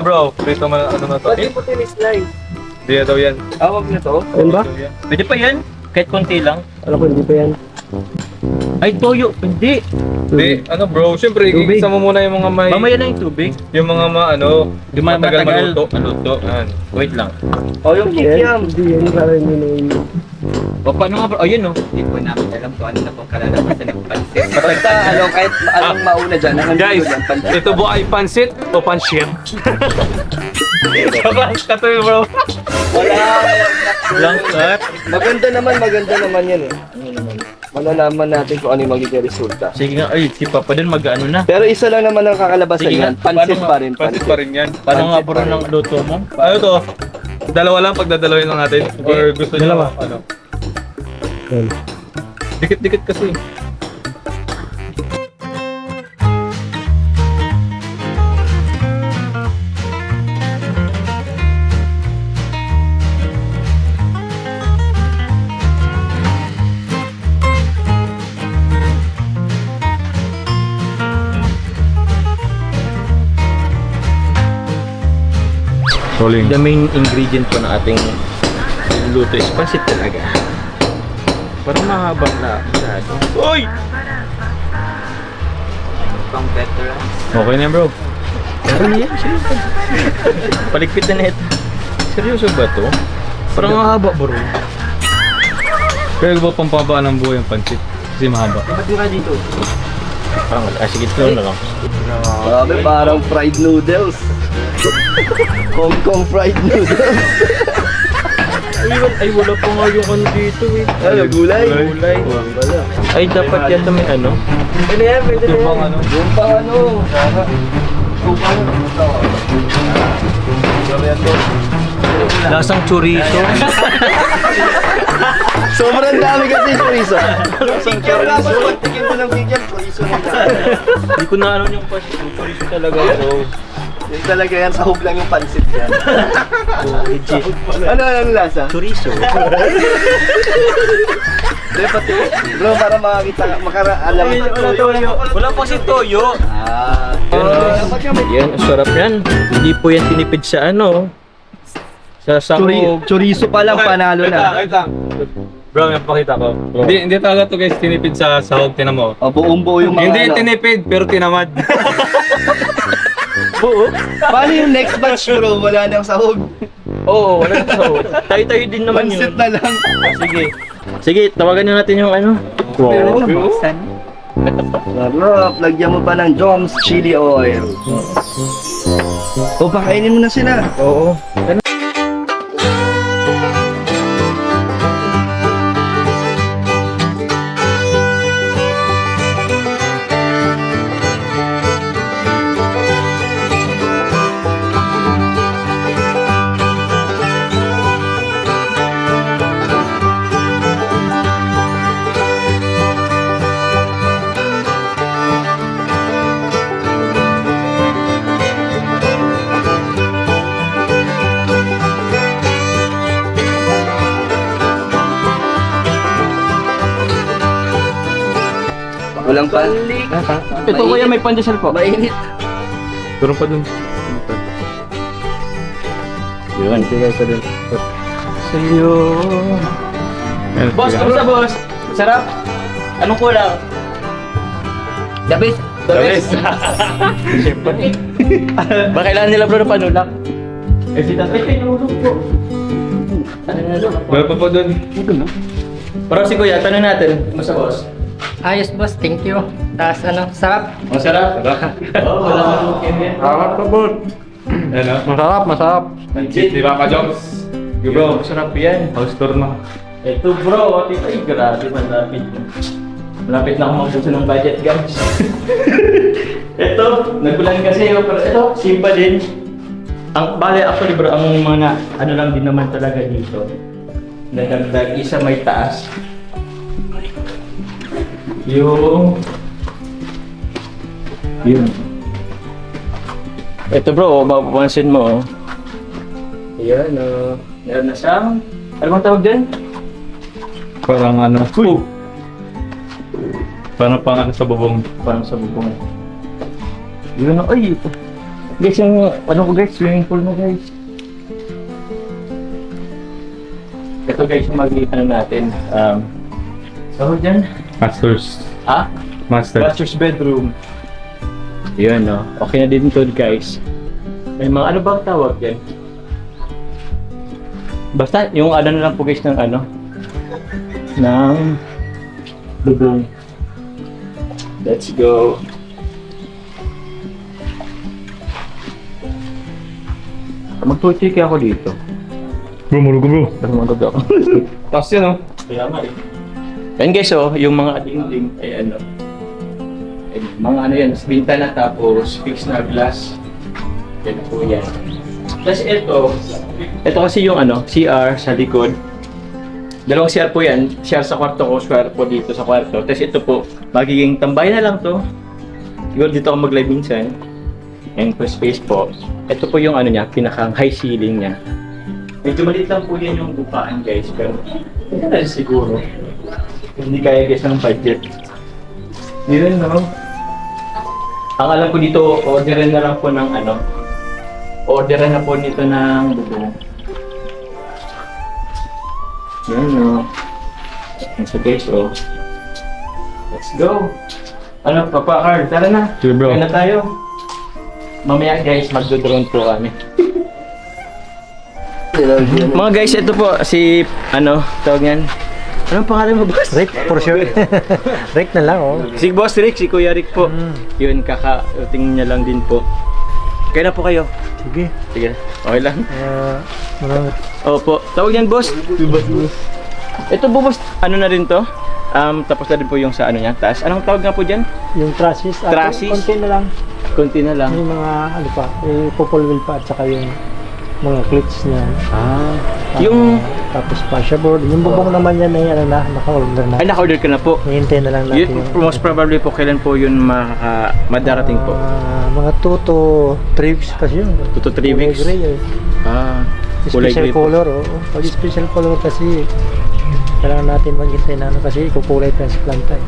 Bro, prito mo ano na to? Pwede po tinislice. Hindi na daw yan. Awag na to? Ayun ba? Pwede pa yan? Kahit konti lang. Alam ko hindi pa yan. Ay, toyo. Hindi. Hindi, ano bro, syempre, Tubig. igisa mo muna yung mga may... Mamaya na yung tubig. Yung mga Yung mga matagal maluto. maluto. Yan. Wait lang. O yung kikiam. Hindi yan. Para hindi na yun. O, paano nga bro? O, yun o. Hindi po namin alam kung ano na pong kalalabasan ng pansit. Basta ano, kahit anong mauna dyan, ang Guys, yan, pansit. ito po ay pansit o panshit? Katoy bro. Wala. Long cut. Maganda naman yan eh. Malalaman natin kung ano yung magiging resulta. Sige nga. Ay, si Papa din mag-ano na. Pero isa lang naman ang kakalabasan Sige yan. nga. Pansit Paano pa rin. Pansit pa rin yan. Paano nga bro ng luto mo? Ano to? Dalawa lang, pagdadalawin lang natin. Or gusto niyo Dalawa. ano? Yan. Dikit-dikit kasi. Rolling. The main ingredient po ng ating luto is pansit talaga. Parang mahaba na. Uy! Pang veterans. Okay na bro. Ano yan? Seryoso. Paligpit na ito. Seryoso ba to? Parang mahaba bro. Kaya ba pampabaan ng buhay ang pansit? Kasi mahaba. Ba't nga dito? Parang, sige, ito na lang. Grabe, parang fried noodles. Hong Kong fried noodles. Ay, wala pa nga yung ano dito eh. Ano, gulay? Gulay. Ay, dapat yata may ano. Pwede yan, pwede yan. Yung pang ano. Lasang chorizo. Sobrang dami kasi chorizo. Kikiam nga pa, pagtikin mo ng kikiam, chorizo na lang. Hindi ko na ano yung chorizo talaga bro. Yung talaga yan, sahog lang yung pansit yan. Legit. Ano lasa? Chorizo. Hindi, pati. Bro, para makakita, alam. Wala po si Toyo. Ah. Yan, sarap yan. Hindi po yan tinipid sa ano. Sa sahog. Chorizo pa lang, panalo na. Bro, may pakita ko. Hindi talaga to guys tinipid sa sahog, tinan mo. O, buong-buo yung mga Hindi ano. tinipid, pero tinamad. Oo. Paano yung next batch bro? Wala nang sahog. Oo, wala na sahog. Tayo-tayo din naman Pansit yun. na lang. Sige. Sige, tawagan na natin yung ano. Pero sarap. Lagyan mo pa ng Joms chili oil. O, pakainin mo na sila. Oo. Walang pa. Ito kuya, may pandesal po. Mainit. Turun pa dun. Yun. Bigay ko din. Sa'yo. Ayan, Boss, sige. kamusta boss? Sarap? Anong kulang? The best. Siyempre. Ba kailangan nila bro ng panulak? Eh si tatay kayo nulog po. Wala pa po dun. Pero si kuya, tanong natin. Kamusta boss? Ayos boss, thank you. Tapos ano, sarap. Masarap? Oo, wala nang lookin yan. Sarap pa po. Ano? Masarap, masarap. Pansit, di ba ka Joms? Yo bro, Masarap yan. house tour na. Ito bro, ay grabe malapit. Malapit na akong magbuso ng budget guys. Ito, nagkulan kasi pero ito, simple din. Ang bale actually bro, ang mga ano lang din naman talaga dito. Nadagdag isa may taas. Yun. Ito bro, mapapansin mo. Yan, meron na siyang, ano bang tawag dyan? Parang ano. Parang pang ano sa bubong. Parang sa bubong. Yun na, ay, Guys, yung ano ko guys, swimming pool mo guys. Ito guys yung ano natin. So dyan. Masters. Ah? Master's bedroom. Yun no. Okay na din to guys. May mga ano bang tawag yan? Basta yung ano na lang po guys ng ano. Ng bubong. Let's go. Magtuchik ako dito. Bro, marunong bro. Marunong ako. Tapos yan, oh. Kaya nga eh. Yan guys, oh, yung mga dingding ay ano. Ay, mga ano yan, bintana tapos fixed na glass. Yan po yan. Tapos ito kasi yung ano, CR sa likod. Dalawang CR po yan. CR sa kwarto ko, CR po dito sa kwarto. Tapos ito po, magiging tambay na lang to. Siguro dito ako mag-live minsan. And for space po. Ito po yung ano niya, pinakang high ceiling niya. Medyo maliit lang po yan yung upaan guys, pero hindi na siguro. Hindi kaya guys ng budget. Yun no. Ang alam ko dito, orderan na lang po ng ano. Orderan na po nito ng bubong. Yun no. So guys, oh. Let's go. Ano, Papa Carl, tara na. Sige bro. Kaya na tayo. Mamaya guys, magdo-drone po kami. Mga guys, ito po si ano, tawag niyan. Anong pangalan mo, boss? Rick, for sure. Rick na lang, oh. Si Boss Rick, si Kuya Rick po. Yun, kaka-tingin niya lang din po. Kaya na po kayo. Sige. Sige, okay lang. Marami. Opo, tawag niyan, boss. Ito po, boss, ano na rin to? Tapos na rin po yung sa ano niya, taas. Anong tawag nga po dyan? Yung trusses. Trusses? Konti na lang. Konti na lang. Yung mga, ano pa, popol wheel pa at saka yung mga clips niya. Yung, Tapos passion Yung bubong naman yan ay ano na, naka-order na. ay, naka-order ka na po. Hihintay na lang natin Yun, yung... most probably po, kailan po yun madarating po? Mga 2 to 3 weeks pa yun. 2 to 3 weeks? Kulay gray, Kulay special gray po. color, oh. Pag special color kasi, kailangan natin maghintay na ano kasi kukulay transplant tayo.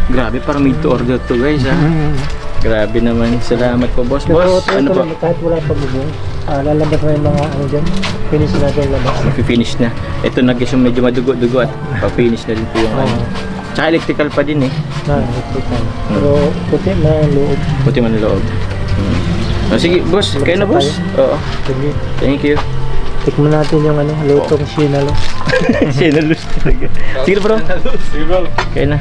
Grabe, parang made to order to guys ha. Grabe naman. Salamat po boss. Boss, ano po? Kahit wala pa bubong, lalabas na yung mga ano dyan, finish natin labas. Mapi-finish na. Ito na guys yung medyo madugo-dugo at pa-finish na din po yung ano. Tsaka electrical pa din eh. Electrical. Pero puti na yung loob. Puti man ang loob. Oh, sige boss, kayo na boss. Oo. Sige. Thank you. Tikman natin yung ano, lutong sinalo. Sinalus talaga. Sige bro. Sige bro. Kayo na.